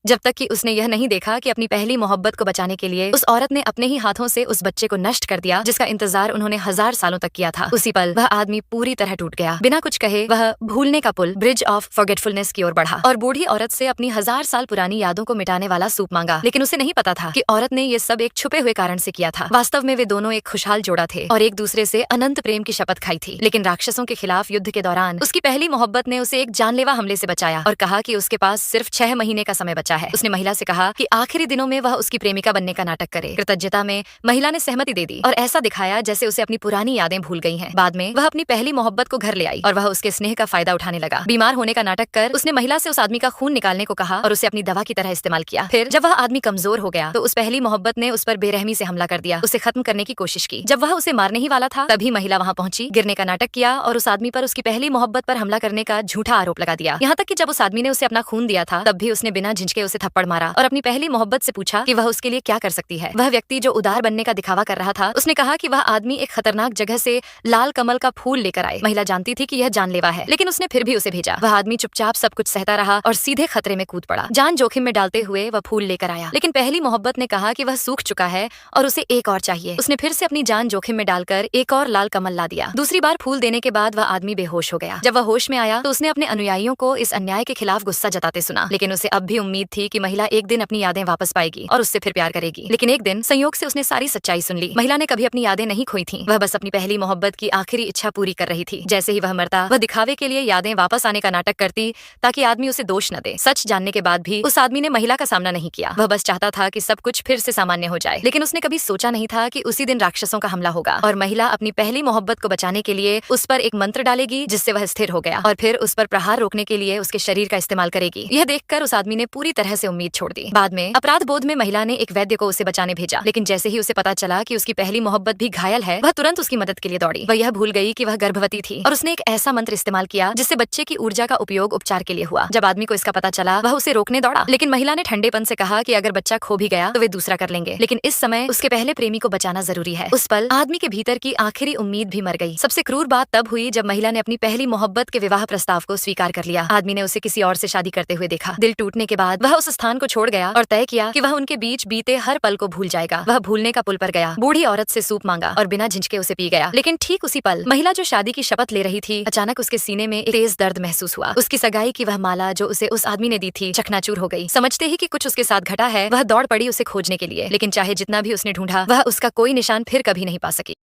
जब तक कि उसने यह नहीं देखा कि अपनी पहली मोहब्बत को बचाने के लिए उस औरत ने अपने ही हाथों से उस बच्चे को नष्ट कर दिया, जिसका इंतजार उन्होंने 1000 सालों तक किया था। उसी पल वह आदमी पूरी तरह टूट गया। बिना कुछ कहे वह भूलने का पुल, ब्रिज ऑफ फॉरगेटफुलनेस की ओर बढ़ा और बूढ़ी औरत से अपनी 1000 साल पुरानी यादों को मिटाने वाला सूप मांगा। लेकिन उसे नहीं पता था कि औरत ने ये सब एक छुपे हुए कारण से किया था। वास्तव में वे दोनों एक खुशहाल जोड़ा थे और एक दूसरे से अनंत प्रेम की शपथ खाई थी। लेकिन राक्षसों के खिलाफ युद्ध के दौरान उसकी पहली मोहब्बत ने उसे एक जानलेवा हमले से बचाया और कहा कि उसके पास सिर्फ 6 महीने का समय बचा है। उसने महिला से कहा कि आखिरी दिनों में वह उसकी प्रेमिका बनने का नाटक करे। कृतज्ञता में महिला ने सहमति दे दी और ऐसा दिखाया जैसे उसे अपनी पुरानी यादें भूल गई हैं। बाद में वह अपनी पहली मोहब्बत को घर ले आई और वह उसके स्नेह का फायदा उठाने लगा। बीमार होने का नाटक कर उसने महिला से उस आदमी का खून निकालने को कहा और उसे अपनी दवा की तरह इस्तेमाल किया। फिर जब वह आदमी कमजोर हो गया तो उस पहली मोहब्बत ने उस पर बेरहमी से हमला कर दिया, उसे खत्म करने की कोशिश की। जब वह उसे मारने ही वाला था तभी महिला वहां पहुंची, गिरने का नाटक किया और उस आदमी पर उसकी पहली मोहब्बत पर हमला करने का झूठा आरोप लगा दिया। यहाँ तक कि जब उस आदमी ने उसे अपना खून दिया था तब भी उसने बिना झिझके उसे थप्पड़ मारा और अपनी पहली मोहब्बत से पूछा कि वह उसके लिए क्या कर सकती है। वह व्यक्ति जो उदार बनने का दिखावा कर रहा था, उसने कहा कि वह आदमी एक खतरनाक जगह से लाल कमल का फूल लेकर आए। महिला जानती थी कि यह जानलेवा है, लेकिन उसने फिर भी उसे भेजा। वह आदमी चुपचाप सब कुछ सहता रहा और सीधे खतरे में कूद पड़ा। जान जोखिम में डालते हुए वह फूल लेकर आया, लेकिन पहली मोहब्बत ने कहा कि वह सूख चुका है और उसे एक और चाहिए। उसने फिर से अपनी जान जोखिम में डालकर एक और लाल कमल ला दिया। दूसरी बार फूल देने के बाद वह आदमी बेहोश हो गया। जब वह होश में आया तो उसने अपने अनुयायियों को इस अन्याय के खिलाफ गुस्सा जताते सुना, लेकिन उसे अब भी उम्मीद थी कि महिला एक दिन अपनी यादें वापस पाएगी और उससे फिर प्यार करेगी। लेकिन एक दिन संयोग से उसने सारी सच्चाई सुन ली। महिला ने कभी अपनी यादें नहीं खोई थी, वह बस अपनी पहली मोहब्बत की आखिरी इच्छा पूरी कर रही थी। जैसे ही वह मरता, वह दिखावे के लिए यादें वापस आने का नाटक करती ताकि आदमी उसे दोष न दे। सच जानने के बाद भी उस आदमी ने महिला का सामना नहीं किया। वह बस चाहता था कि सब कुछ फिर से सामान्य हो जाए, लेकिन उसने कभी सोचा नहीं था कि उसी दिन राक्षसों का हमला होगा और महिला अपनी पहली मोहब्बत को बचाने के लिए उस पर एक मंत्र डालेगी जिससे वह स्थिर हो गया और फिर उस पर प्रहार रोकने के लिए उसके शरीर का इस्तेमाल करेगी। यह देखकर उस आदमी ने पूरी तरह से उम्मीद छोड़ दी। बाद में अपराध बोध में महिला ने एक वैद्य को उसे बचाने भेजा, लेकिन जैसे ही उसे पता चला कि उसकी पहली मोहब्बत भी घायल है, वह तुरंत उसकी मदद के लिए दौड़ी। वह यह भूल गई कि वह गर्भवती थी और उसने एक ऐसा मंत्र इस्तेमाल किया जिससे बच्चे की ऊर्जा का उपयोग उपचार के लिए हुआ। जब आदमी को इसका पता चला वह उसे रोकने दौड़ा, लेकिन महिला ने ठंडेपन से कहा कि अगर बच्चा खो भी गया तो वे दूसरा कर लेंगे, लेकिन इस समय उसके पहले प्रेमी को बचाना जरूरी है। उस पल आदमी के भीतर की आखिरी उम्मीद भी मर गई। सबसे क्रूर बात तब हुई जब महिला ने अपनी पहली मोहब्बत के विवाह प्रस्ताव को स्वीकार कर लिया। आदमी ने उसे किसी और से शादी करते हुए देखा। दिल टूटने के बाद वह उस स्थान को छोड़ गया और तय किया कि वह उनके बीच बीते हर पल को भूल जाएगा। वह भूलने का पुल पर गया, बूढ़ी औरत से सूप मांगा और बिना झिझके उसे पी गया। लेकिन ठीक उसी पल महिला जो शादी की शपथ ले रही थी, अचानक उसके सीने में एक तेज दर्द महसूस हुआ। उसकी सगाई की वह माला जो उसे उस आदमी ने दी थी चकनाचूर हो गई। समझते ही कि कुछ उसके साथ घटा है, वह दौड़ पड़ी उसे खोजने के लिए, लेकिन चाहे जितना भी उसने ढूंढा वह उसका कोई निशान फिर कभी नहीं पा सकी।